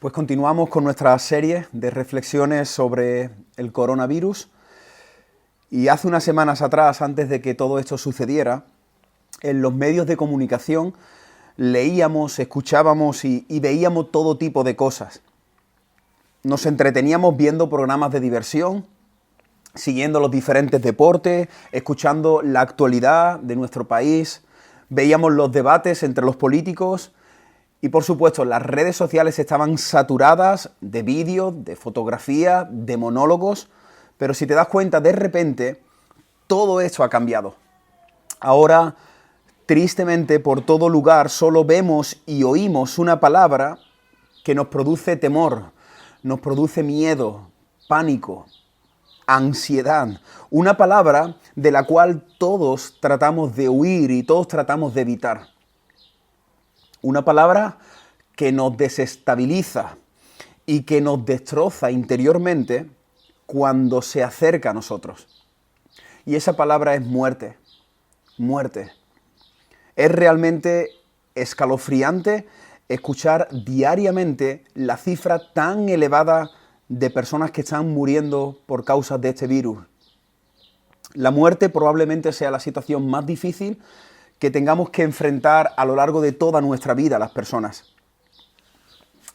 Pues continuamos con nuestra serie de reflexiones sobre el coronavirus. Y hace unas semanas atrás, antes de que todo esto sucediera, en los medios de comunicación leíamos, escuchábamos y veíamos todo tipo de cosas. Nos entreteníamos viendo programas de diversión, siguiendo los diferentes deportes, escuchando la actualidad de nuestro país, veíamos los debates entre los políticos. Y por supuesto, las redes sociales estaban saturadas de vídeos, de fotografías, de monólogos, pero si te das cuenta, de repente, todo esto ha cambiado. Ahora, tristemente, por todo lugar solo vemos y oímos una palabra que nos produce temor, nos produce miedo, pánico, ansiedad. Una palabra de la cual todos tratamos de huir y todos tratamos de evitar. Una palabra que nos desestabiliza y que nos destroza interiormente cuando se acerca a nosotros. Y esa palabra es muerte. Muerte. Es realmente escalofriante escuchar diariamente la cifra tan elevada de personas que están muriendo por causa de este virus. La muerte probablemente sea la situación más difícil que tengamos que enfrentar a lo largo de toda nuestra vida las personas.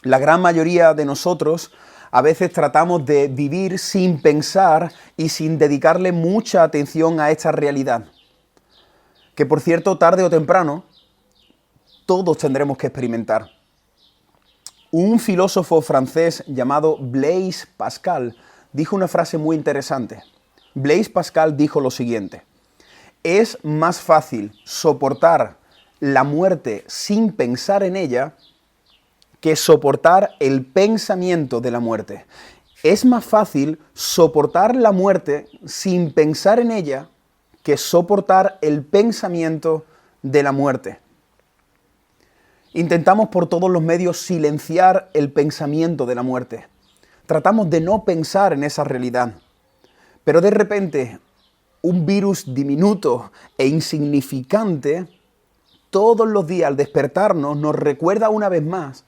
La gran mayoría de nosotros a veces tratamos de vivir sin pensar y sin dedicarle mucha atención a esta realidad, que por cierto, tarde o temprano, todos tendremos que experimentar. Un filósofo francés llamado Blaise Pascal dijo una frase muy interesante. Blaise Pascal dijo lo siguiente: es más fácil soportar la muerte sin pensar en ella que soportar el pensamiento de la muerte. Es más fácil soportar la muerte sin pensar en ella que soportar el pensamiento de la muerte. Intentamos por todos los medios silenciar el pensamiento de la muerte. Tratamos de no pensar en esa realidad. Pero de repente, un virus diminuto e insignificante, todos los días al despertarnos nos recuerda una vez más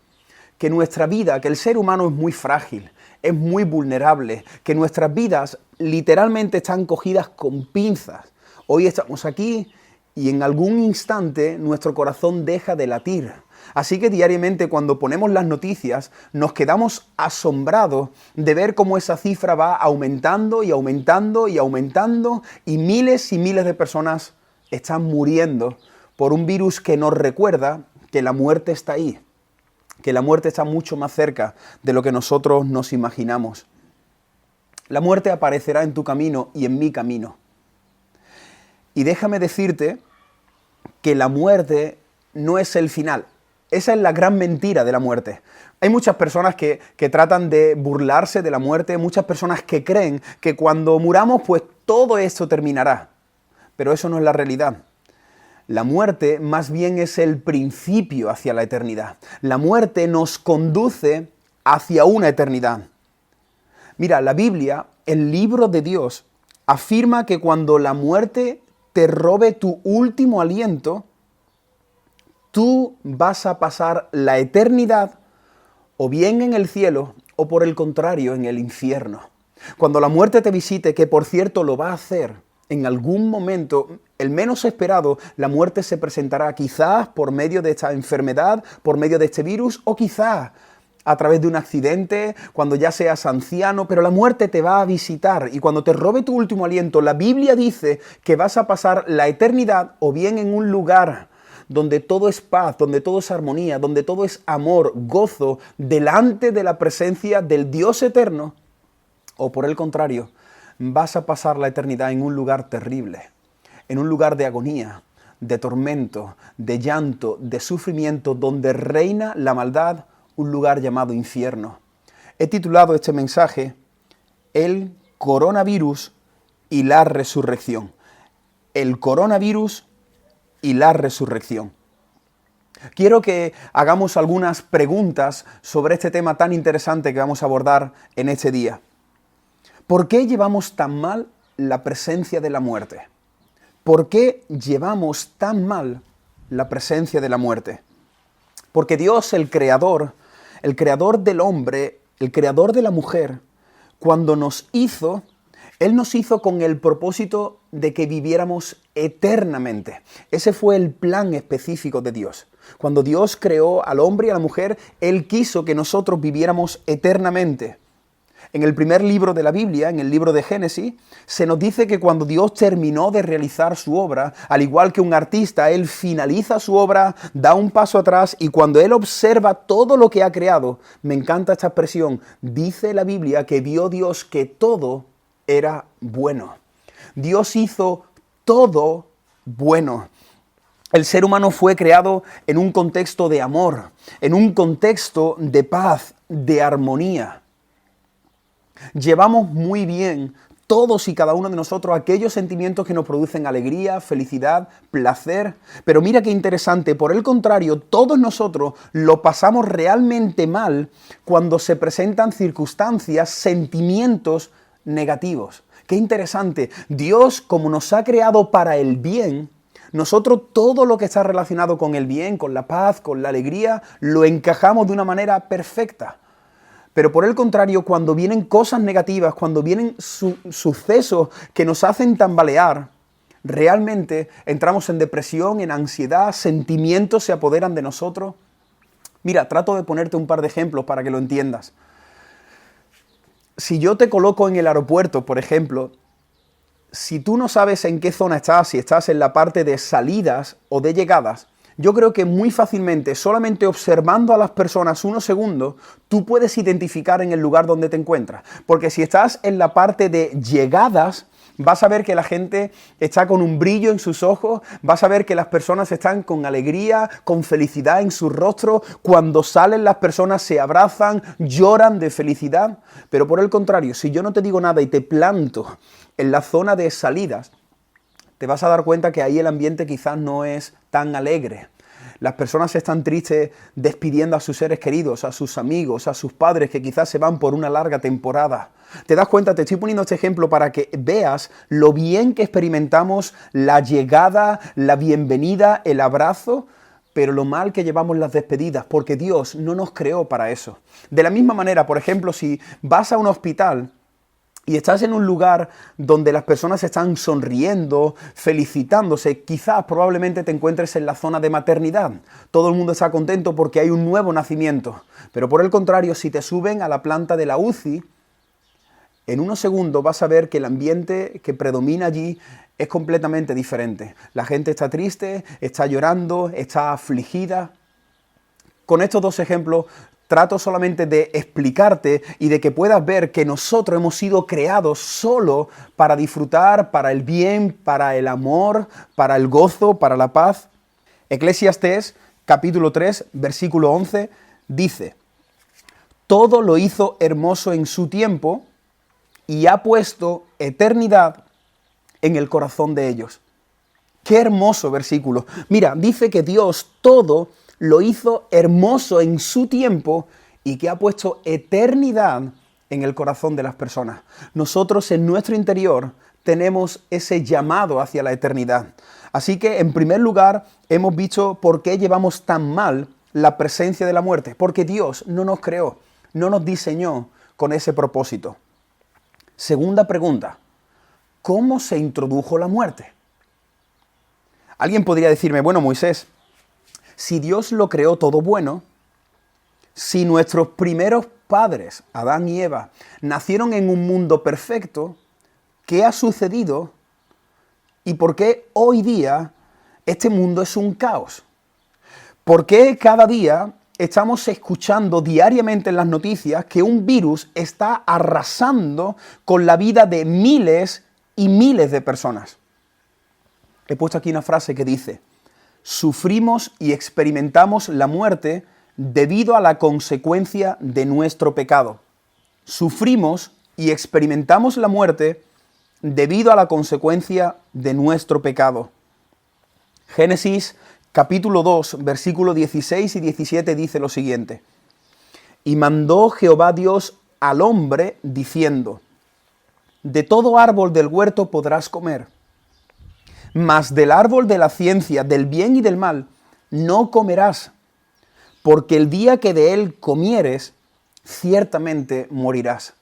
que nuestra vida, que el ser humano es muy frágil, es muy vulnerable, que nuestras vidas literalmente están cogidas con pinzas. Hoy estamos aquí y en algún instante nuestro corazón deja de latir. Así que diariamente cuando ponemos las noticias nos quedamos asombrados de ver cómo esa cifra va aumentando y aumentando y aumentando y miles de personas están muriendo por un virus que nos recuerda que la muerte está ahí, que la muerte está mucho más cerca de lo que nosotros nos imaginamos. La muerte aparecerá en tu camino y en mi camino. Y déjame decirte que la muerte no es el final. Esa es la gran mentira de la muerte. Hay muchas personas que tratan de burlarse de la muerte, muchas personas que creen que cuando muramos, pues todo esto terminará. Pero eso no es la realidad. La muerte más bien es el principio hacia la eternidad. La muerte nos conduce hacia una eternidad. Mira, la Biblia, el libro de Dios, afirma que cuando la muerte te robe tu último aliento, tú vas a pasar la eternidad o bien en el cielo o por el contrario en el infierno. Cuando la muerte te visite, que por cierto lo va a hacer en algún momento, el menos esperado, la muerte se presentará quizás por medio de esta enfermedad, por medio de este virus o quizás a través de un accidente, cuando ya seas anciano, pero la muerte te va a visitar y cuando te robe tu último aliento, la Biblia dice que vas a pasar la eternidad o bien en un lugar donde todo es paz, donde todo es armonía, donde todo es amor, gozo, delante de la presencia del Dios eterno, o por el contrario, vas a pasar la eternidad en un lugar terrible, en un lugar de agonía, de tormento, de llanto, de sufrimiento, donde reina la maldad, un lugar llamado infierno. He titulado este mensaje, El coronavirus y la resurrección. El coronavirus y la resurrección. Quiero que hagamos algunas preguntas sobre este tema tan interesante que vamos a abordar en este día. ¿Por qué llevamos tan mal la presencia de la muerte? ¿Por qué llevamos tan mal la presencia de la muerte? Porque Dios, el Creador, el creador del hombre, el creador de la mujer, cuando nos hizo, Él nos hizo con el propósito de que viviéramos eternamente. Ese fue el plan específico de Dios. Cuando Dios creó al hombre y a la mujer, Él quiso que nosotros viviéramos eternamente. En el primer libro de la Biblia, en el libro de Génesis, se nos dice que cuando Dios terminó de realizar su obra, al igual que un artista, Él finaliza su obra, da un paso atrás y cuando Él observa todo lo que ha creado, me encanta esta expresión, dice la Biblia que vio Dios que todo era bueno. Dios hizo todo bueno. El ser humano fue creado en un contexto de amor, en un contexto de paz, de armonía. Llevamos muy bien todos y cada uno de nosotros aquellos sentimientos que nos producen alegría, felicidad, placer. Pero mira qué interesante, por el contrario, todos nosotros lo pasamos realmente mal cuando se presentan circunstancias, sentimientos negativos. Qué interesante, Dios como nos ha creado para el bien, nosotros todo lo que está relacionado con el bien, con la paz, con la alegría, lo encajamos de una manera perfecta. Pero por el contrario, cuando vienen cosas negativas, cuando vienen sucesos que nos hacen tambalear, realmente entramos en depresión, en ansiedad, sentimientos se apoderan de nosotros. Mira, trato de ponerte un par de ejemplos para que lo entiendas. Si yo te coloco en el aeropuerto, por ejemplo, si tú no sabes en qué zona estás, si estás en la parte de salidas o de llegadas, yo creo que muy fácilmente, solamente observando a las personas unos segundos, tú puedes identificar en el lugar donde te encuentras. Porque si estás en la parte de llegadas, vas a ver que la gente está con un brillo en sus ojos, vas a ver que las personas están con alegría, con felicidad en su rostro. Cuando salen las personas se abrazan, lloran de felicidad. Pero por el contrario, si yo no te digo nada y te planto en la zona de salidas, te vas a dar cuenta que ahí el ambiente quizás no es tan alegre. Las personas están tristes despidiendo a sus seres queridos, a sus amigos, a sus padres que quizás se van por una larga temporada. ¿Te das cuenta? Te estoy poniendo este ejemplo para que veas lo bien que experimentamos la llegada, la bienvenida, el abrazo, pero lo mal que llevamos las despedidas, porque Dios no nos creó para eso. De la misma manera, por ejemplo, si vas a un hospital y estás en un lugar donde las personas están sonriendo, felicitándose, quizás probablemente te encuentres en la zona de maternidad. Todo el mundo está contento porque hay un nuevo nacimiento. Pero por el contrario, si te suben a la planta de la UCI, en unos segundos vas a ver que el ambiente que predomina allí es completamente diferente. La gente está triste, está llorando, está afligida. Con estos dos ejemplos trato solamente de explicarte y de que puedas ver que nosotros hemos sido creados solo para disfrutar, para el bien, para el amor, para el gozo, para la paz. Eclesiastés, capítulo 3, versículo 11, dice: todo lo hizo hermoso en su tiempo y ha puesto eternidad en el corazón de ellos. Qué hermoso versículo. Mira, dice que Dios todo lo hizo hermoso en su tiempo y que ha puesto eternidad en el corazón de las personas. Nosotros en nuestro interior tenemos ese llamado hacia la eternidad. Así que, en primer lugar, hemos visto por qué llevamos tan mal la presencia de la muerte. Porque Dios no nos creó, no nos diseñó con ese propósito. Segunda pregunta: ¿cómo se introdujo la muerte? Alguien podría decirme, bueno, Moisés, si Dios lo creó todo bueno, si nuestros primeros padres, Adán y Eva, nacieron en un mundo perfecto, ¿qué ha sucedido? ¿Y por qué hoy día este mundo es un caos? ¿Por qué cada día estamos escuchando diariamente en las noticias que un virus está arrasando con la vida de miles y miles de personas? He puesto aquí una frase que dice: sufrimos y experimentamos la muerte debido a la consecuencia de nuestro pecado. Sufrimos y experimentamos la muerte debido a la consecuencia de nuestro pecado. Génesis capítulo 2, versículos 16 y 17 dice lo siguiente: y mandó Jehová Dios al hombre diciendo: de todo árbol del huerto podrás comer, mas del árbol de la ciencia, del bien y del mal, no comerás, porque el día que de él comieres, ciertamente morirás.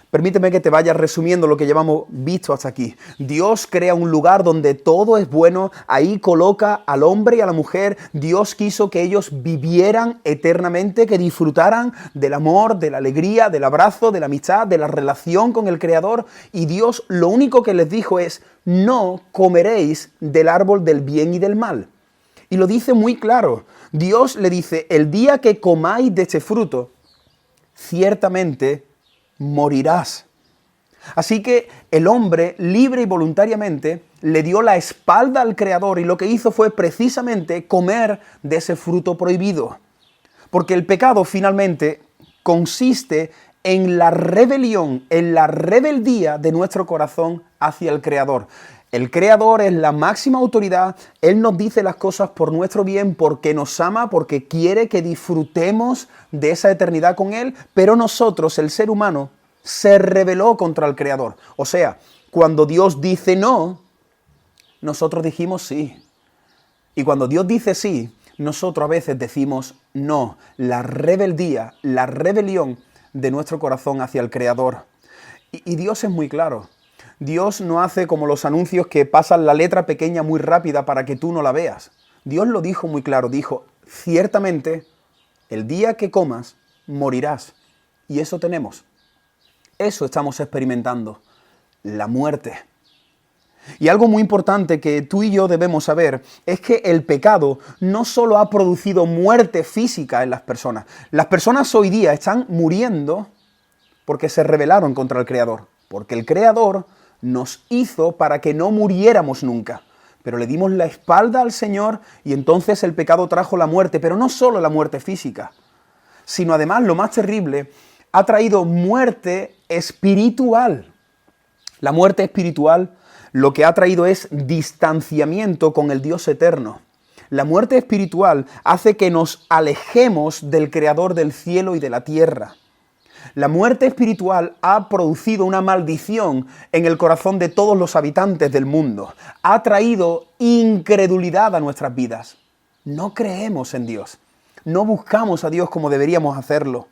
Permíteme que te vaya resumiendo lo que llevamos visto hasta aquí. Dios crea un lugar donde todo es bueno, ahí coloca al hombre y a la mujer. Dios quiso que ellos vivieran eternamente, que disfrutaran del amor, de la alegría, del abrazo, de la amistad, de la relación con el Creador. Y Dios lo único que les dijo es: no comeréis del árbol del bien y del mal. Y lo dice muy claro. Dios le dice: el día que comáis de este fruto, ciertamente morirás. Así que el hombre, libre y voluntariamente, le dio la espalda al Creador y lo que hizo fue precisamente comer de ese fruto prohibido. Porque el pecado finalmente consiste en la rebelión, en la rebeldía de nuestro corazón hacia el Creador. El Creador es la máxima autoridad, Él nos dice las cosas por nuestro bien, porque nos ama, porque quiere que disfrutemos de esa eternidad con Él, pero nosotros, el ser humano, se rebeló contra el Creador. O sea, cuando Dios dice no, nosotros dijimos sí. Y cuando Dios dice sí, nosotros a veces decimos no. La rebeldía, la rebelión de nuestro corazón hacia el Creador. Y Dios es muy claro. Dios no hace como los anuncios que pasan la letra pequeña muy rápida para que tú no la veas. Dios lo dijo muy claro, dijo: ciertamente, el día que comas, morirás. Y eso tenemos. Eso estamos experimentando, la muerte. Y algo muy importante que tú y yo debemos saber es que el pecado no solo ha producido muerte física en las personas. Las personas hoy día están muriendo porque se rebelaron contra el Creador. Porque el Creador nos hizo para que no muriéramos nunca. Pero le dimos la espalda al Señor y entonces el pecado trajo la muerte. Pero no solo la muerte física, sino además, lo más terrible, ha traído muerte espiritual. La muerte espiritual lo que ha traído es distanciamiento con el Dios eterno. La muerte espiritual hace que nos alejemos del Creador del cielo y de la tierra. La muerte espiritual ha producido una maldición en el corazón de todos los habitantes del mundo. Ha traído incredulidad a nuestras vidas. No creemos en Dios. No buscamos a Dios como deberíamos hacerlo.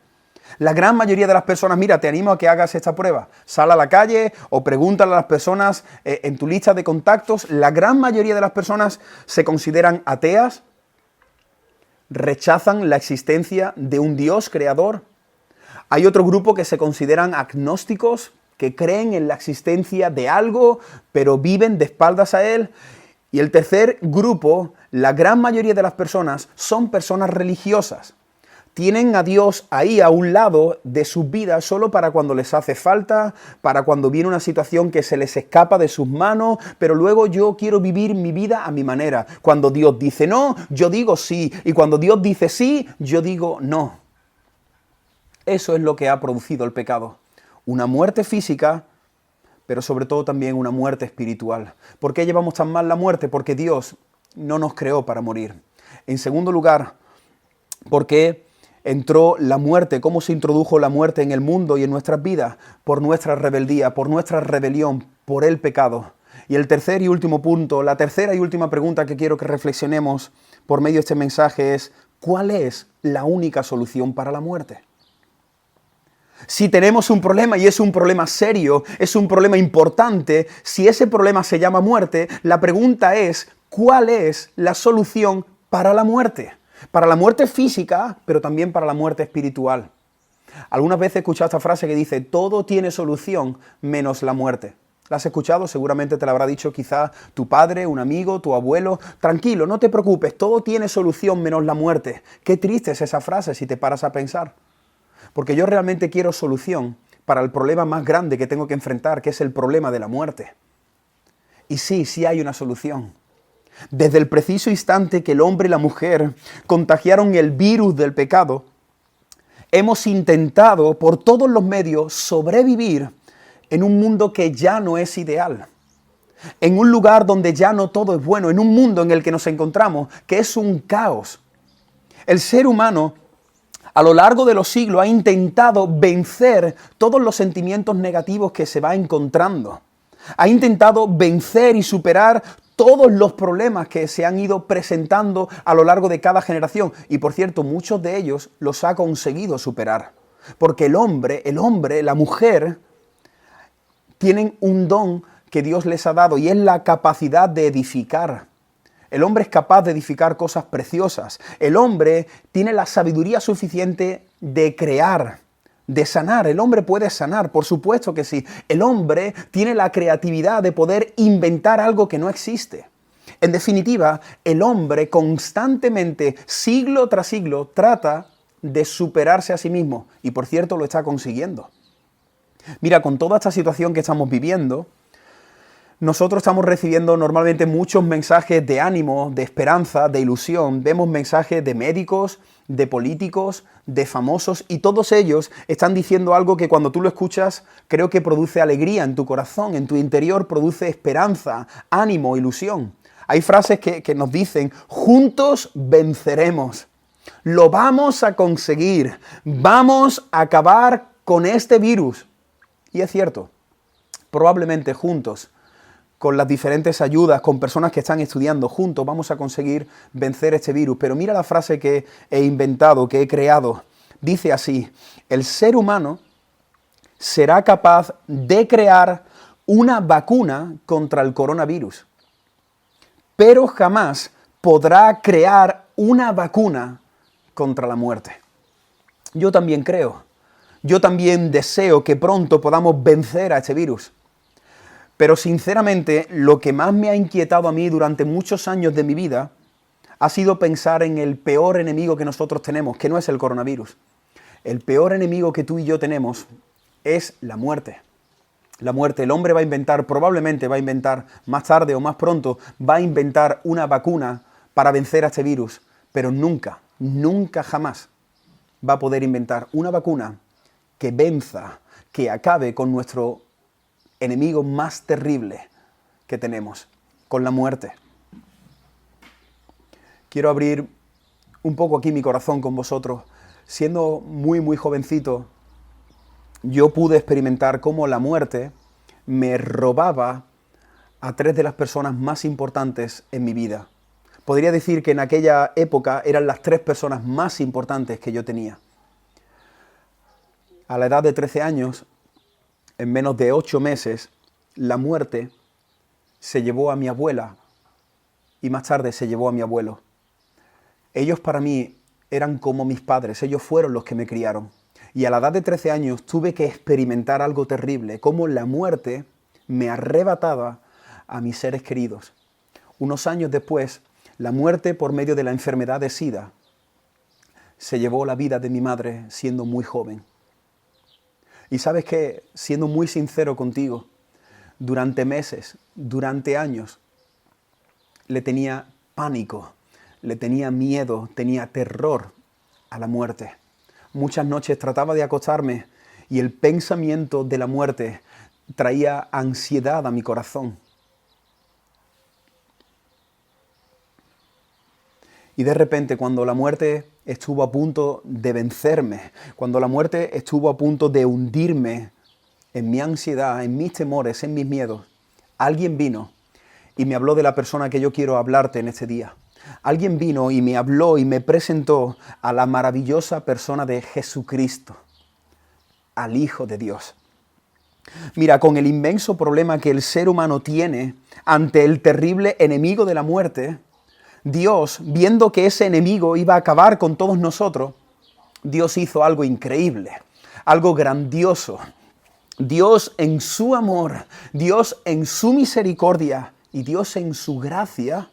La gran mayoría de las personas, mira, te animo a que hagas esta prueba. Sal a la calle o pregúntale a las personas en tu lista de contactos. La gran mayoría de las personas se consideran ateas, rechazan la existencia de un Dios creador. Hay otro grupo que se consideran agnósticos, que creen en la existencia de algo, pero viven de espaldas a Él. Y el tercer grupo, la gran mayoría de las personas, son personas religiosas. Tienen a Dios ahí a un lado de sus vidas solo para cuando les hace falta, para cuando viene una situación que se les escapa de sus manos, pero luego yo quiero vivir mi vida a mi manera. Cuando Dios dice no, yo digo sí, y cuando Dios dice sí, yo digo no. Eso es lo que ha producido el pecado. Una muerte física, pero sobre todo también una muerte espiritual. ¿Por qué llevamos tan mal la muerte? Porque Dios no nos creó para morir. En segundo lugar, ¿por qué entró la muerte? ¿Cómo se introdujo la muerte en el mundo y en nuestras vidas? Por nuestra rebeldía, por nuestra rebelión, por el pecado. Y el tercer y último punto, la tercera y última pregunta que quiero que reflexionemos por medio de este mensaje es: ¿cuál es la única solución para la muerte? Si tenemos un problema y es un problema serio, es un problema importante, si ese problema se llama muerte, la pregunta es: ¿cuál es la solución para la muerte? Para la muerte física, pero también para la muerte espiritual. Algunas veces he escuchado esta frase que dice: todo tiene solución menos la muerte. ¿La has escuchado? Seguramente te la habrá dicho quizás tu padre, un amigo, tu abuelo. Tranquilo, no te preocupes, todo tiene solución menos la muerte. Qué triste es esa frase si te paras a pensar. Porque yo realmente quiero solución para el problema más grande que tengo que enfrentar, que es el problema de la muerte. Y sí hay una solución. Desde el preciso instante que el hombre y la mujer contagiaron el virus del pecado, hemos intentado por todos los medios sobrevivir en un mundo que ya no es ideal. En un lugar donde ya no todo es bueno, en un mundo en el que nos encontramos, que es un caos. El ser humano a lo largo de los siglos ha intentado vencer todos los sentimientos negativos que se va encontrando. Ha intentado vencer y superar todos los problemas que se han ido presentando a lo largo de cada generación. Y por cierto, muchos de ellos los ha conseguido superar. Porque el hombre, la mujer, tienen un don que Dios les ha dado y es la capacidad de edificar. El hombre es capaz de edificar cosas preciosas. El hombre tiene la sabiduría suficiente de crear, de sanar. El hombre puede sanar, por supuesto que sí. El hombre tiene la creatividad de poder inventar algo que no existe. En definitiva, el hombre constantemente, siglo tras siglo, trata de superarse a sí mismo. Y por cierto, lo está consiguiendo. Mira, con toda esta situación que estamos viviendo, nosotros estamos recibiendo normalmente muchos mensajes de ánimo, de esperanza, de ilusión. Vemos mensajes de médicos, de políticos, de famosos, y todos ellos están diciendo algo que cuando tú lo escuchas creo que produce alegría en tu corazón, en tu interior produce esperanza, ánimo, ilusión. Hay frases que nos dicen, juntos venceremos, lo vamos a conseguir, vamos a acabar con este virus. Y es cierto, probablemente juntos, con las diferentes ayudas, con personas que están estudiando juntos, vamos a conseguir vencer este virus. Pero mira la frase que he inventado, que he creado. Dice así, el ser humano será capaz de crear una vacuna contra el coronavirus, pero jamás podrá crear una vacuna contra la muerte. Yo también creo, yo también deseo que pronto podamos vencer a este virus. Pero sinceramente, lo que más me ha inquietado a mí durante muchos años de mi vida ha sido pensar en el peor enemigo que nosotros tenemos, que no es el coronavirus. El peor enemigo que tú y yo tenemos es la muerte. La muerte, el hombre va a inventar, probablemente va a inventar, más tarde o más pronto, va a inventar una vacuna para vencer a este virus. Pero nunca, nunca jamás va a poder inventar una vacuna que venza, que acabe con nuestro enemigo más terrible que tenemos, con la muerte. Quiero abrir un poco aquí mi corazón con vosotros. Siendo muy, muy jovencito, yo pude experimentar cómo la muerte me robaba a tres de las personas más importantes en mi vida. Podría decir que en aquella época eran las tres personas más importantes que yo tenía. A la edad de 13 años, en menos de 8 meses, la muerte se llevó a mi abuela y más tarde se llevó a mi abuelo. Ellos para mí eran como mis padres, ellos fueron los que me criaron. Y a la edad de 13 años tuve que experimentar algo terrible, cómo la muerte me arrebataba a mis seres queridos. Unos años después, la muerte por medio de la enfermedad de SIDA se llevó la vida de mi madre siendo muy joven. Y sabes que, siendo muy sincero contigo, durante meses, durante años, le tenía pánico, le tenía miedo, tenía terror a la muerte. Muchas noches trataba de acostarme y el pensamiento de la muerte traía ansiedad a mi corazón. Y de repente, cuando la muerte estuvo a punto de vencerme, cuando la muerte estuvo a punto de hundirme en mi ansiedad, en mis temores, en mis miedos, alguien vino y me habló de la persona que yo quiero hablarte en este día. Alguien vino y me habló y me presentó a la maravillosa persona de Jesucristo, al Hijo de Dios. Mira, con el inmenso problema que el ser humano tiene ante el terrible enemigo de la muerte, Dios, viendo que ese enemigo iba a acabar con todos nosotros, Dios hizo algo increíble, algo grandioso. Dios en su amor, Dios en su misericordia y Dios en su gracia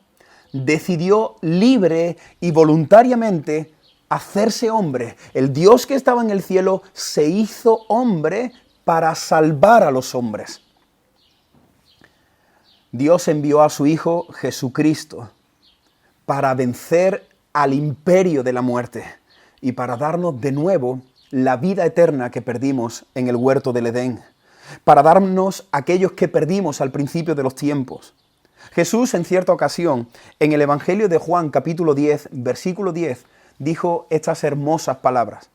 decidió libre y voluntariamente hacerse hombre. El Dios que estaba en el cielo se hizo hombre para salvar a los hombres. Dios envió a su Hijo Jesucristo para vencer al imperio de la muerte y para darnos de nuevo la vida eterna que perdimos en el huerto del Edén, para darnos aquellos que perdimos al principio de los tiempos. Jesús, en cierta ocasión, en el Evangelio de Juan, capítulo 10, versículo 10, dijo estas hermosas palabras: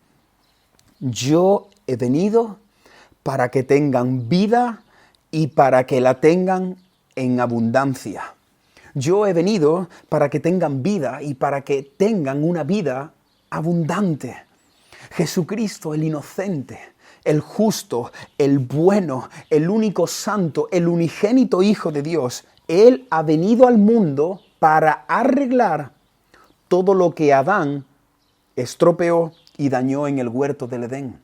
yo he venido para que tengan vida y para que la tengan en abundancia. Yo he venido para que tengan vida y para que tengan una vida abundante. Jesucristo, el inocente, el justo, el bueno, el único santo, el unigénito Hijo de Dios, Él ha venido al mundo para arreglar todo lo que Adán estropeó y dañó en el huerto del Edén.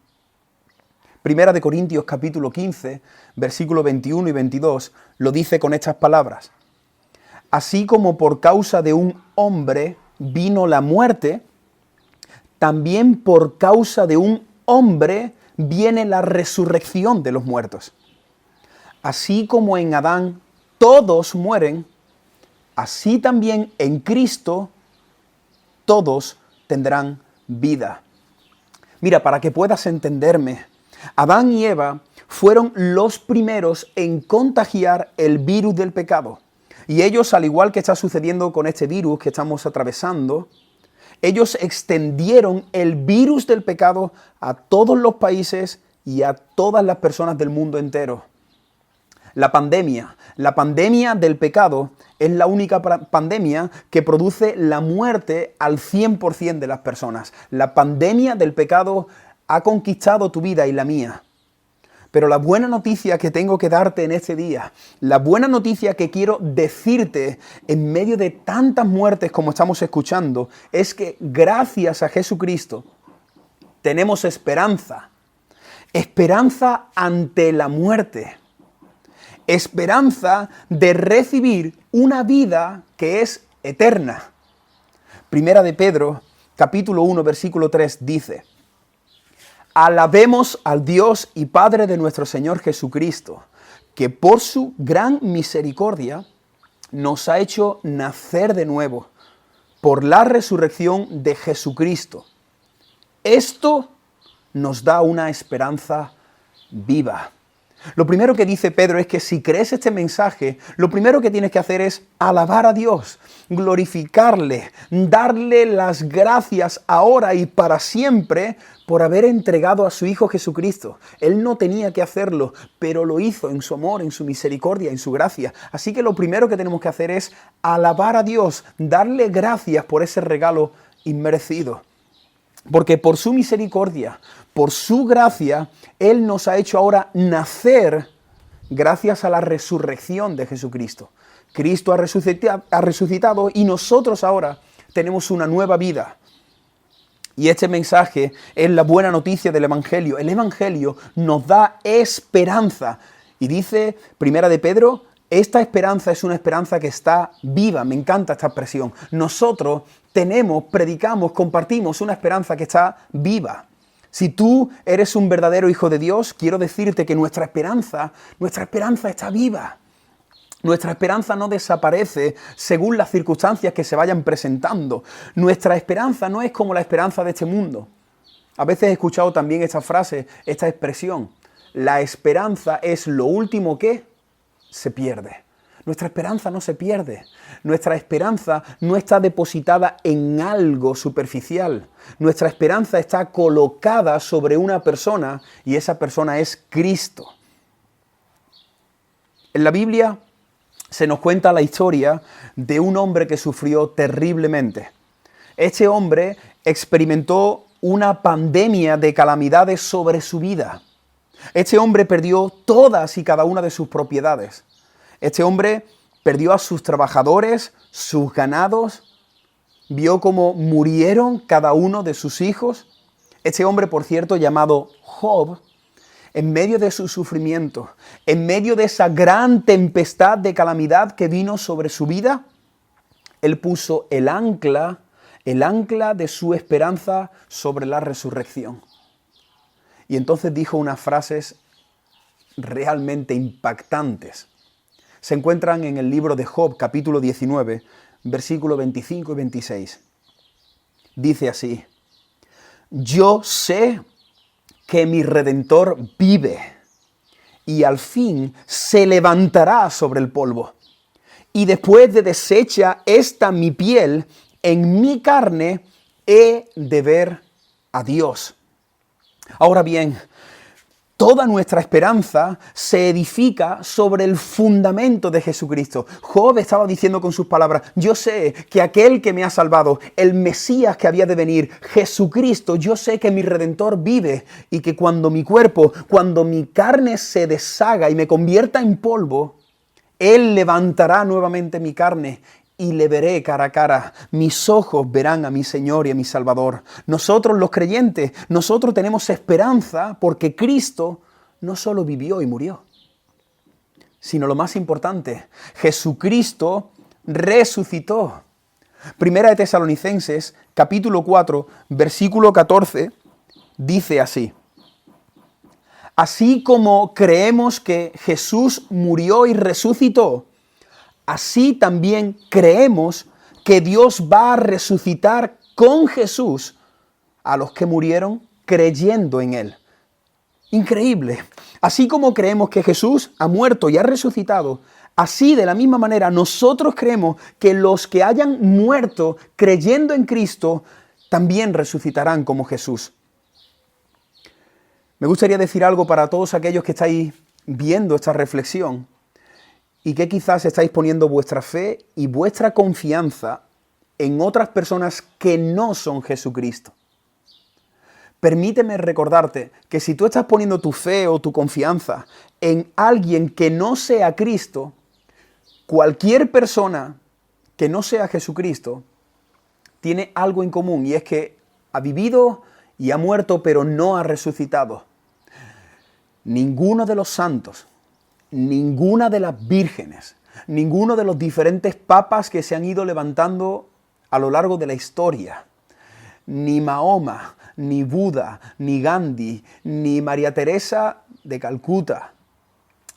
Primera de Corintios capítulo 15, versículos 21 y 22, lo dice con estas palabras. Así como por causa de un hombre vino la muerte, también por causa de un hombre viene la resurrección de los muertos. Así como en Adán todos mueren, así también en Cristo todos tendrán vida. Mira, para que puedas entenderme, Adán y Eva fueron los primeros en contagiar el virus del pecado. Y ellos, al igual que está sucediendo con este virus que estamos atravesando, ellos extendieron el virus del pecado a todos los países y a todas las personas del mundo entero. La pandemia del pecado es la única pandemia que produce la muerte al 100% de las personas. La pandemia del pecado ha conquistado tu vida y la mía. Pero la buena noticia que tengo que darte en este día, la buena noticia que quiero decirte en medio de tantas muertes como estamos escuchando, es que gracias a Jesucristo tenemos esperanza. Esperanza ante la muerte. Esperanza de recibir una vida que es eterna. Primera de Pedro, capítulo 1, versículo 3 dice: Alabemos al Dios y Padre de nuestro Señor Jesucristo, que por su gran misericordia nos ha hecho nacer de nuevo por la resurrección de Jesucristo. Esto nos da una esperanza viva. Lo primero que dice Pedro es que si crees este mensaje, lo primero que tienes que hacer es alabar a Dios, glorificarle, darle las gracias ahora y para siempre por haber entregado a su Hijo Jesucristo. Él no tenía que hacerlo, pero lo hizo en su amor, en su misericordia, en su gracia. Así que lo primero que tenemos que hacer es alabar a Dios, darle gracias por ese regalo inmerecido. Porque por su misericordia, por su gracia, Él nos ha hecho ahora nacer gracias a la resurrección de Jesucristo. Cristo ha resucitado y nosotros ahora tenemos una nueva vida. Y este mensaje es la buena noticia del Evangelio. El Evangelio nos da esperanza. Y dice Primera de Pedro, esta esperanza es una esperanza que está viva. Me encanta esta expresión. Nosotros predicamos, compartimos una esperanza que está viva. Si tú eres un verdadero hijo de Dios, quiero decirte que nuestra esperanza está viva. Nuestra esperanza no desaparece según las circunstancias que se vayan presentando. Nuestra esperanza no es como la esperanza de este mundo. A veces he escuchado también esta frase, esta expresión. La esperanza es lo último que se pierde. Nuestra esperanza no se pierde. Nuestra esperanza no está depositada en algo superficial. Nuestra esperanza está colocada sobre una persona y esa persona es Cristo. En la Biblia se nos cuenta la historia de un hombre que sufrió terriblemente. Este hombre experimentó una pandemia de calamidades sobre su vida. Este hombre perdió todas y cada una de sus propiedades. Este hombre perdió a sus trabajadores, sus ganados, vio cómo murieron cada uno de sus hijos. Este hombre, por cierto, llamado Job, en medio de su sufrimiento, en medio de esa gran tempestad de calamidad que vino sobre su vida, él puso el ancla de su esperanza sobre la resurrección. Y entonces dijo unas frases realmente impactantes. Se encuentran en el libro de Job, capítulo 19, versículos 25 y 26. Dice así: Yo sé que mi Redentor vive y al fin se levantará sobre el polvo. Y después de deshecha esta mi piel, en mi carne he de ver a Dios. Ahora bien, Toda nuestra esperanza se edifica sobre el fundamento de Jesucristo. Job estaba diciendo con sus palabras, yo sé que aquel que me ha salvado, el Mesías que había de venir, Jesucristo, yo sé que mi Redentor vive y que cuando mi cuerpo, cuando mi carne se deshaga y me convierta en polvo, Él levantará nuevamente mi carne y le veré cara a cara. Mis ojos verán a mi Señor y a mi Salvador. Nosotros los creyentes, nosotros tenemos esperanza porque Cristo no solo vivió y murió, sino lo más importante, Jesucristo resucitó. Primera de Tesalonicenses, capítulo 4, versículo 14, dice así. Así como creemos que Jesús murió y resucitó, así también creemos que Dios va a resucitar con Jesús a los que murieron creyendo en Él. Increíble. Así como creemos que Jesús ha muerto y ha resucitado, así de la misma manera nosotros creemos que los que hayan muerto creyendo en Cristo también resucitarán como Jesús. Me gustaría decir algo para todos aquellos que estáis viendo esta reflexión y que quizás estáis poniendo vuestra fe y vuestra confianza en otras personas que no son Jesucristo. Permíteme recordarte que si tú estás poniendo tu fe o tu confianza en alguien que no sea Cristo, cualquier persona que no sea Jesucristo tiene algo en común y es que ha vivido y ha muerto pero no ha resucitado. Ninguno de los santos, ninguna de las vírgenes, ninguno de los diferentes papas que se han ido levantando a lo largo de la historia, ni Mahoma, ni Buda, ni Gandhi, ni María Teresa de Calcuta,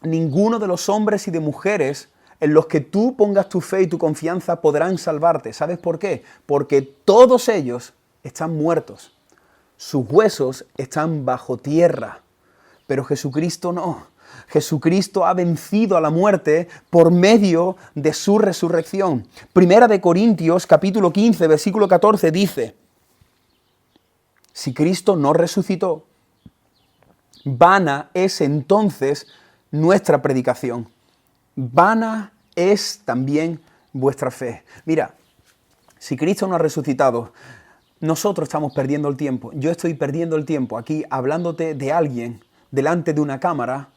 ninguno de los hombres y de mujeres en los que tú pongas tu fe y tu confianza podrán salvarte. ¿Sabes por qué? Porque todos ellos están muertos. Sus huesos están bajo tierra. Pero Jesucristo no. Jesucristo ha vencido a la muerte por medio de su resurrección. Primera de Corintios, capítulo 15, versículo 14, dice: si Cristo no resucitó, vana es entonces nuestra predicación. Vana es también vuestra fe. Mira, si Cristo no ha resucitado, nosotros estamos perdiendo el tiempo. Yo estoy perdiendo el tiempo aquí hablándote de alguien delante de una cámara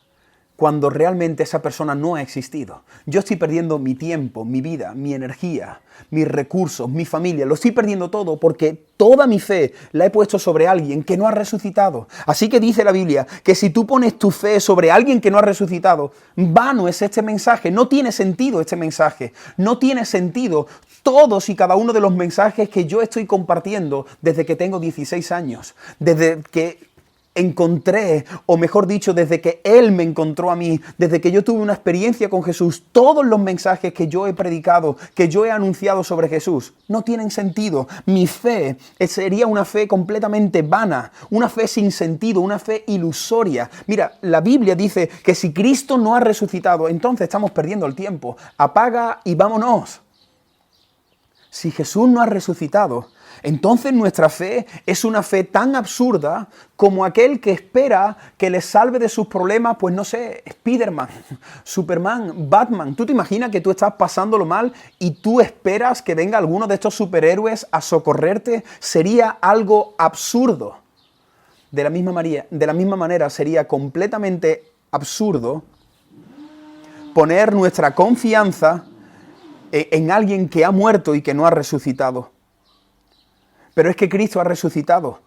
cuando realmente esa persona no ha existido. Yo estoy perdiendo mi tiempo, mi vida, mi energía, mis recursos, mi familia. Lo estoy perdiendo todo porque toda mi fe la he puesto sobre alguien que no ha resucitado. Así que dice la Biblia que si tú pones tu fe sobre alguien que no ha resucitado, vano es este mensaje. No tiene sentido este mensaje. No tiene sentido todos y cada uno de los mensajes que yo estoy compartiendo desde que tengo 16 años. Desde que encontré, o mejor dicho, desde que Él me encontró a mí, desde que yo tuve una experiencia con Jesús, todos los mensajes que yo he predicado, que yo he anunciado sobre Jesús, no tienen sentido. Mi fe sería una fe completamente vana, una fe sin sentido, una fe ilusoria. Mira, la Biblia dice que si Cristo no ha resucitado, entonces estamos perdiendo el tiempo. Apaga y vámonos. Si Jesús no ha resucitado, entonces nuestra fe es una fe tan absurda como aquel que espera que le salve de sus problemas, pues no sé, Spiderman, Superman, Batman. ¿Tú te imaginas que tú estás pasándolo mal y tú esperas que venga alguno de estos superhéroes a socorrerte? Sería algo absurdo. De la misma manera sería completamente absurdo poner nuestra confianza en alguien que ha muerto y que no ha resucitado. Pero es que Cristo ha resucitado.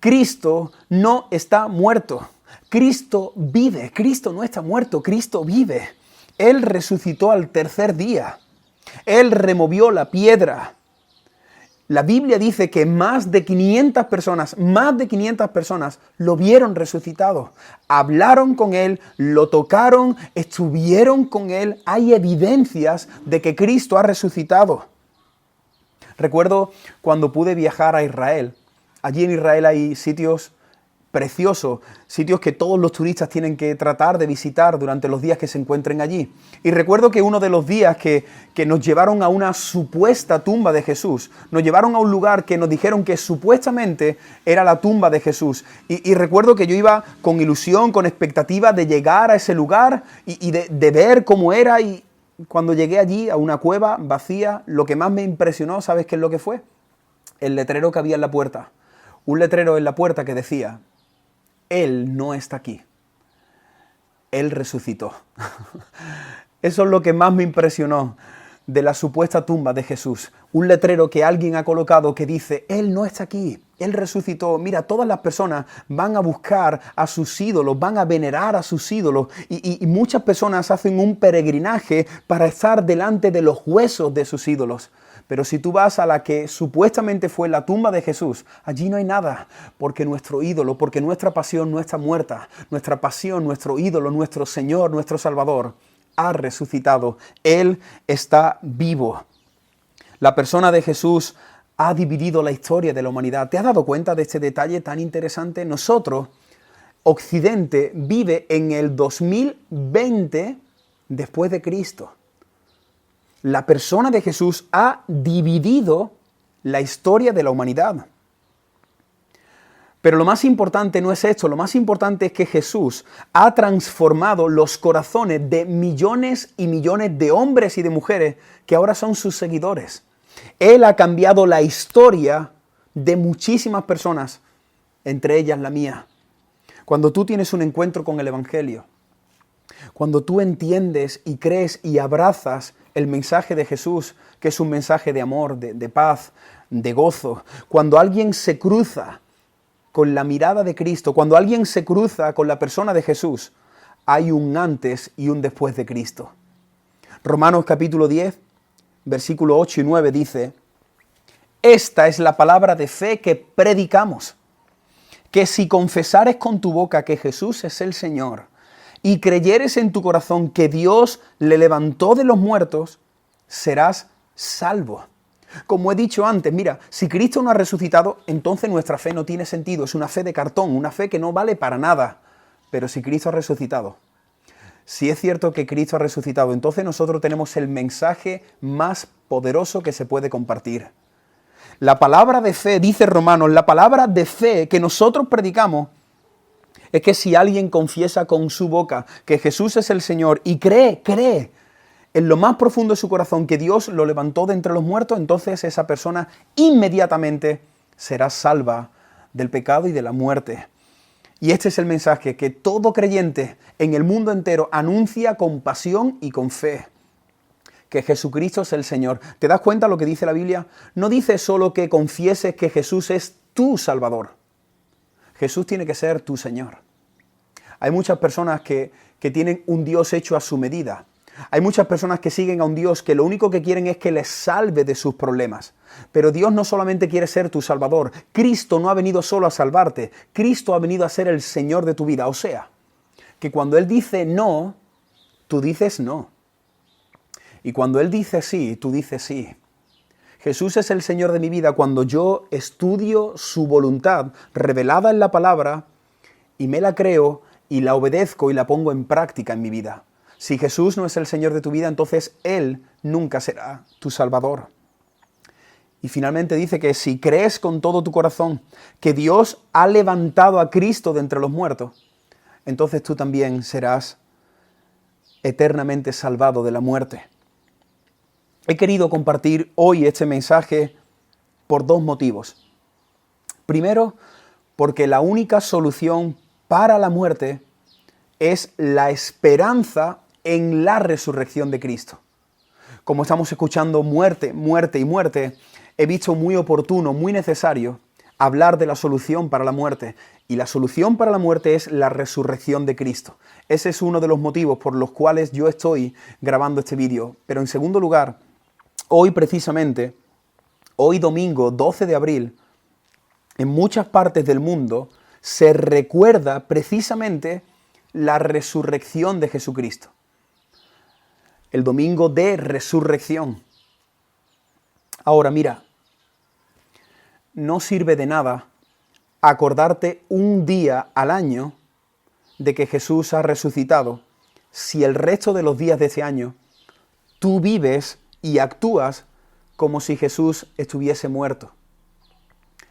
Cristo no está muerto. Cristo vive. Cristo no está muerto. Cristo vive. Él resucitó al tercer día. Él removió la piedra. La Biblia dice que más de 500 personas lo vieron resucitado. Hablaron con Él, lo tocaron, estuvieron con Él. Hay evidencias de que Cristo ha resucitado. Recuerdo cuando pude viajar a Israel. Allí en Israel hay sitios preciosos, sitios que todos los turistas tienen que tratar de visitar durante los días que se encuentren allí. Y recuerdo que uno de los días que nos llevaron a una supuesta tumba de Jesús, nos llevaron a un lugar que nos dijeron que supuestamente era la tumba de Jesús. Y recuerdo que yo iba con ilusión, con expectativa de llegar a ese lugar y de ver cómo era. Y cuando llegué allí, a una cueva vacía, lo que más me impresionó, ¿sabes qué es lo que fue? El letrero que había en la puerta. Un letrero en la puerta que decía: Él no está aquí. Él resucitó. Eso es lo que más me impresionó de la supuesta tumba de Jesús. Un letrero que alguien ha colocado que dice: Él no está aquí. Él resucitó. Mira, todas las personas van a buscar a sus ídolos, van a venerar a sus ídolos. Y muchas personas hacen un peregrinaje para estar delante de los huesos de sus ídolos. Pero si tú vas a la que supuestamente fue la tumba de Jesús, allí no hay nada, porque nuestro ídolo, porque nuestra pasión no está muerta. Nuestra pasión, nuestro ídolo, nuestro Señor, nuestro Salvador, ha resucitado. Él está vivo. La persona de Jesús ha dividido la historia de la humanidad. ¿Te has dado cuenta de este detalle tan interesante? Nosotros, Occidente, vive en el 2020 después de Cristo. La persona de Jesús ha dividido la historia de la humanidad. Pero lo más importante no es esto, lo más importante es que Jesús ha transformado los corazones de millones y millones de hombres y de mujeres que ahora son sus seguidores. Él ha cambiado la historia de muchísimas personas, entre ellas la mía. Cuando tú tienes un encuentro con el Evangelio, cuando tú entiendes y crees y abrazas el mensaje de Jesús, que es un mensaje de amor, de paz, de gozo, cuando alguien se cruza con la mirada de Cristo, cuando alguien se cruza con la persona de Jesús, hay un antes y un después de Cristo. Romanos capítulo 10, versículo 8 y 9 dice: Esta es la palabra de fe que predicamos, que si confesares con tu boca que Jesús es el Señor, y creyeres en tu corazón que Dios le levantó de los muertos, serás salvo. Como he dicho antes, mira, si Cristo no ha resucitado, entonces nuestra fe no tiene sentido. Es una fe de cartón, una fe que no vale para nada. Pero si Cristo ha resucitado, si es cierto que Cristo ha resucitado, entonces nosotros tenemos el mensaje más poderoso que se puede compartir. La palabra de fe, dice Romanos, la palabra de fe que nosotros predicamos, es que si alguien confiesa con su boca que Jesús es el Señor y cree en lo más profundo de su corazón que Dios lo levantó de entre los muertos, entonces esa persona inmediatamente será salva del pecado y de la muerte. Y este es el mensaje que todo creyente en el mundo entero anuncia con pasión y con fe. Que Jesucristo es el Señor. ¿Te das cuenta lo que dice la Biblia? No dice solo que confieses que Jesús es tu Salvador. Jesús tiene que ser tu Señor. Hay muchas personas que tienen un Dios hecho a su medida. Hay muchas personas que siguen a un Dios que lo único que quieren es que les salve de sus problemas. Pero Dios no solamente quiere ser tu Salvador. Cristo no ha venido solo a salvarte. Cristo ha venido a ser el Señor de tu vida. O sea, que cuando Él dice no, tú dices no. Y cuando Él dice sí, tú dices sí. Jesús es el Señor de mi vida cuando yo estudio su voluntad revelada en la palabra y me la creo y la obedezco y la pongo en práctica en mi vida. Si Jesús no es el Señor de tu vida, entonces Él nunca será tu Salvador. Y finalmente dice que si crees con todo tu corazón que Dios ha levantado a Cristo de entre los muertos, entonces tú también serás eternamente salvado de la muerte. He querido compartir hoy este mensaje por dos motivos. Primero, porque la única solución para la muerte es la esperanza en la resurrección de Cristo. Como estamos escuchando muerte, muerte y muerte, he visto muy oportuno, muy necesario hablar de la solución para la muerte. Y la solución para la muerte es la resurrección de Cristo. Ese es uno de los motivos por los cuales yo estoy grabando este vídeo. Pero en segundo lugar, hoy precisamente, hoy domingo 12 de abril, en muchas partes del mundo se recuerda precisamente la resurrección de Jesucristo. El domingo de resurrección. Ahora mira, no sirve de nada acordarte un día al año de que Jesús ha resucitado, si el resto de los días de ese año tú vives y actúas como si Jesús estuviese muerto?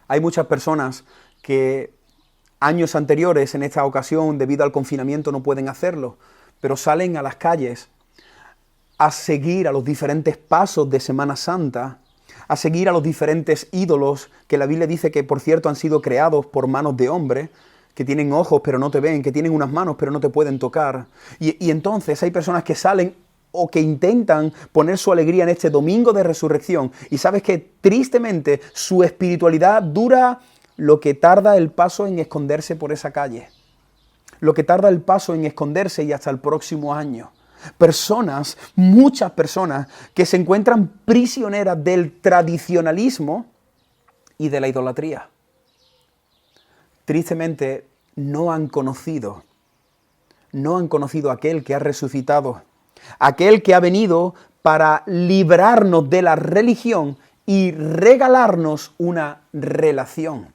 Hay muchas personas que años anteriores, en esta ocasión, debido al confinamiento, no pueden hacerlo, pero salen a las calles a seguir a los diferentes pasos de Semana Santa, a seguir a los diferentes ídolos que la Biblia dice que, por cierto, han sido creados por manos de hombre, que tienen ojos pero no te ven, que tienen unas manos pero no te pueden tocar. Y entonces hay personas que salen o que intentan poner su alegría en este domingo de resurrección, y sabes que tristemente su espiritualidad dura lo que tarda el paso en esconderse por esa calle, lo que tarda el paso en esconderse y hasta el próximo año. Personas, muchas personas, que se encuentran prisioneras del tradicionalismo y de la idolatría. Tristemente, no han conocido a aquel que ha resucitado, aquel que ha venido para librarnos de la religión y regalarnos una relación.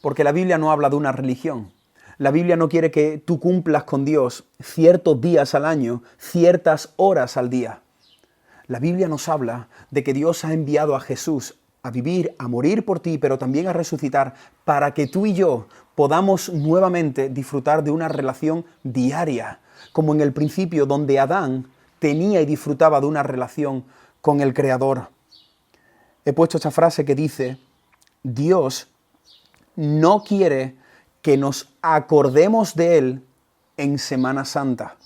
Porque la Biblia no habla de una religión. La Biblia no quiere que tú cumplas con Dios ciertos días al año, ciertas horas al día. La Biblia nos habla de que Dios ha enviado a Jesús a vivir, a morir por ti, pero también a resucitar para que tú y yo podamos nuevamente disfrutar de una relación diaria, como en el principio donde Adán tenía y disfrutaba de una relación con el Creador. He puesto esta frase que dice: Dios no quiere que nos acordemos de Él en Semana Santa.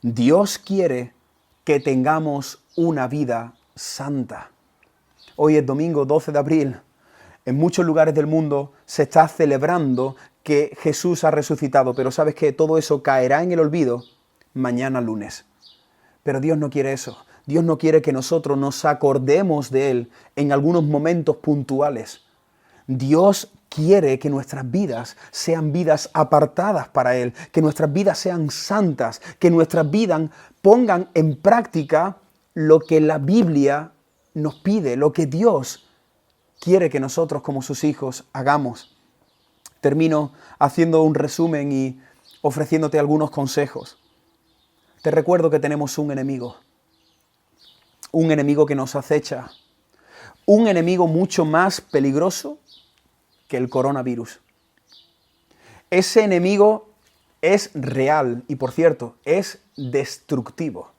Dios quiere que tengamos una vida santa. Hoy es domingo 12 de abril. En muchos lugares del mundo se está celebrando que Jesús ha resucitado, pero sabes que todo eso caerá en el olvido mañana lunes. Pero Dios no quiere eso. Dios no quiere que nosotros nos acordemos de Él en algunos momentos puntuales. Dios quiere que nuestras vidas sean vidas apartadas para Él, que nuestras vidas sean santas, que nuestras vidas pongan en práctica lo que la Biblia nos pide, lo que Dios quiere que nosotros como sus hijos hagamos. Termino haciendo un resumen y ofreciéndote algunos consejos. Te recuerdo que tenemos un enemigo que nos acecha, un enemigo mucho más peligroso que el coronavirus. Ese enemigo es real y, por cierto, es destructivo.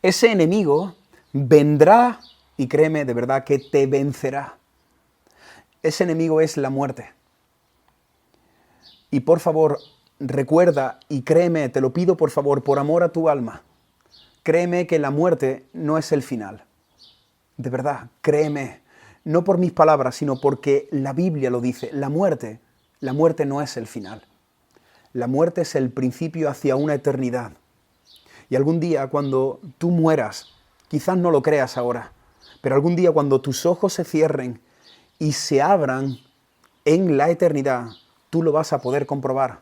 Ese enemigo vendrá y créeme, de verdad, que te vencerá. Ese enemigo es la muerte. Y por favor, recuerda y créeme, te lo pido por favor, por amor a tu alma, créeme que la muerte no es el final. De verdad, créeme. No por mis palabras, sino porque la Biblia lo dice. La muerte no es el final. La muerte es el principio hacia una eternidad. Y algún día cuando tú mueras, quizás no lo creas ahora, pero algún día cuando tus ojos se cierren y se abran en la eternidad, tú lo vas a poder comprobar.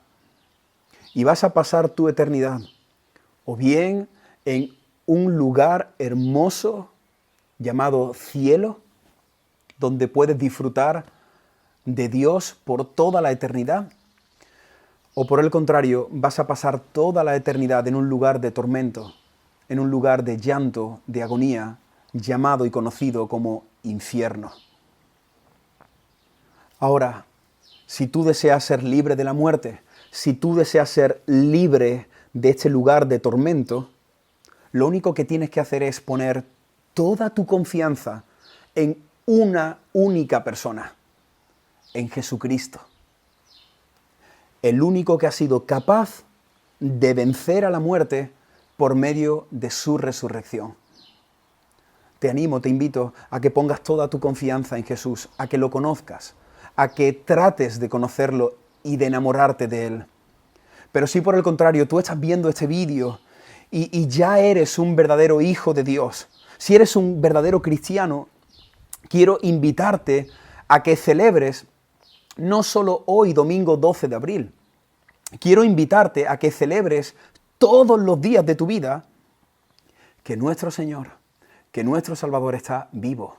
Y vas a pasar tu eternidad o bien en un lugar hermoso llamado cielo, donde puedes disfrutar de Dios por toda la eternidad, o por el contrario, vas a pasar toda la eternidad en un lugar de tormento, en un lugar de llanto, de agonía, llamado y conocido como infierno. Ahora, si tú deseas ser libre de la muerte, si tú deseas ser libre de este lugar de tormento, lo único que tienes que hacer es poner toda tu confianza en una única persona, en Jesucristo. El único que ha sido capaz de vencer a la muerte por medio de su resurrección. Te animo, te invito a que pongas toda tu confianza en Jesús, a que lo conozcas, a que trates de conocerlo y de enamorarte de Él. Pero si por el contrario tú estás viendo este vídeo y ya eres un verdadero hijo de Dios, si eres un verdadero cristiano, quiero invitarte a que celebres no solo hoy, domingo 12 de abril. Quiero invitarte a que celebres todos los días de tu vida que nuestro Señor, que nuestro Salvador está vivo,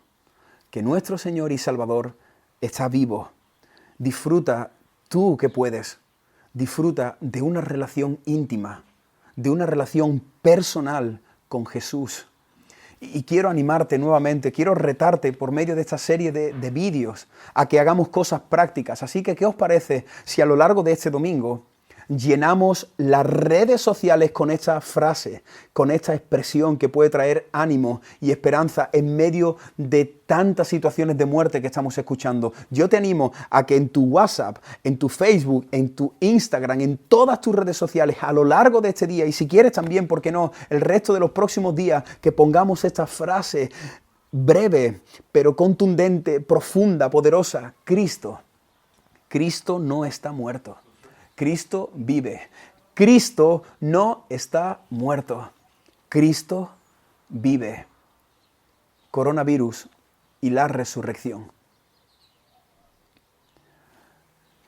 que nuestro Señor y Salvador está vivo. Disfruta, tú que puedes, disfruta de una relación íntima, de una relación personal con Jesús. Y quiero animarte nuevamente, quiero retarte por medio de esta serie de vídeos a que hagamos cosas prácticas. Así que, ¿qué os parece si a lo largo de este domingo llenamos las redes sociales con esta frase, con esta expresión que puede traer ánimo y esperanza en medio de tantas situaciones de muerte que estamos escuchando? Yo te animo a que en tu WhatsApp, en tu Facebook, en tu Instagram, en todas tus redes sociales a lo largo de este día, y si quieres también, ¿por qué no?, el resto de los próximos días, que pongamos esta frase breve, pero contundente, profunda, poderosa: Cristo no está muerto. Cristo vive. Cristo no está muerto. Cristo vive. Coronavirus y la resurrección.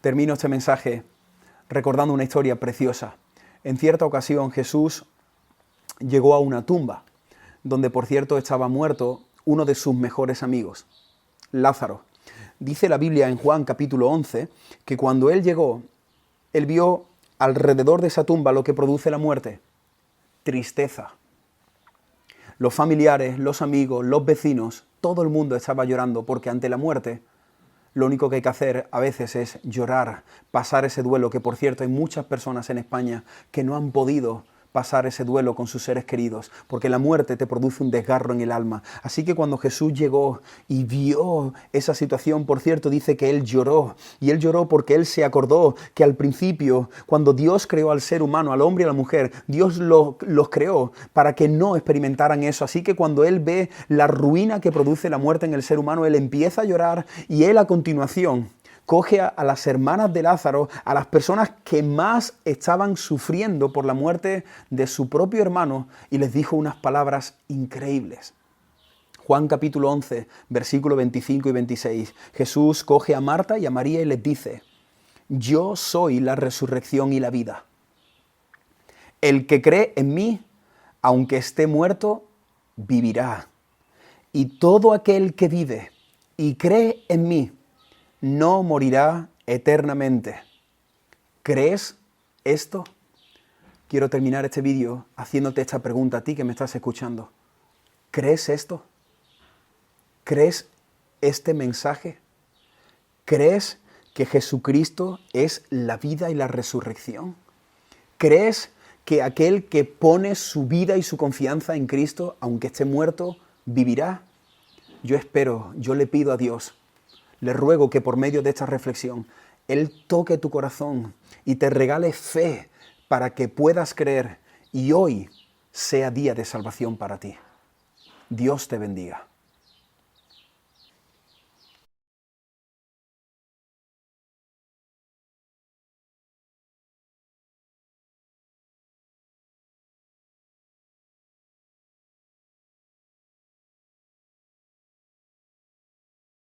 Termino este mensaje recordando una historia preciosa. En cierta ocasión Jesús llegó a una tumba, donde por cierto estaba muerto uno de sus mejores amigos, Lázaro. Dice la Biblia en Juan capítulo 11 que cuando él llegó, él vio alrededor de esa tumba lo que produce la muerte: tristeza. Los familiares, los amigos, los vecinos, todo el mundo estaba llorando, porque ante la muerte lo único que hay que hacer a veces es llorar, pasar ese duelo, que por cierto hay muchas personas en España que no han podido pasar ese duelo con sus seres queridos, porque la muerte te produce un desgarro en el alma. Así que cuando Jesús llegó y vio esa situación, por cierto, dice que él lloró, y él lloró porque él se acordó que al principio, cuando Dios creó al ser humano, al hombre y a la mujer, Dios los creó para que no experimentaran eso. Así que cuando él ve la ruina que produce la muerte en el ser humano, él empieza a llorar, y él a continuación coge a las hermanas de Lázaro, a las personas que más estaban sufriendo por la muerte de su propio hermano, y les dijo unas palabras increíbles. Juan capítulo 11, versículo 25 y 26. Jesús coge a Marta y a María y les dice: yo soy la resurrección y la vida. El que cree en mí, aunque esté muerto, vivirá. Y todo aquel que vive y cree en mí no morirá eternamente. ¿Crees esto? Quiero terminar este vídeo haciéndote esta pregunta a ti que me estás escuchando. ¿Crees esto? ¿Crees este mensaje? ¿Crees que Jesucristo es la vida y la resurrección? ¿Crees que aquel que pone su vida y su confianza en Cristo, aunque esté muerto, vivirá? Yo espero, yo le pido a Dios, le ruego que por medio de esta reflexión Él toque tu corazón y te regale fe para que puedas creer y hoy sea día de salvación para ti. Dios te bendiga.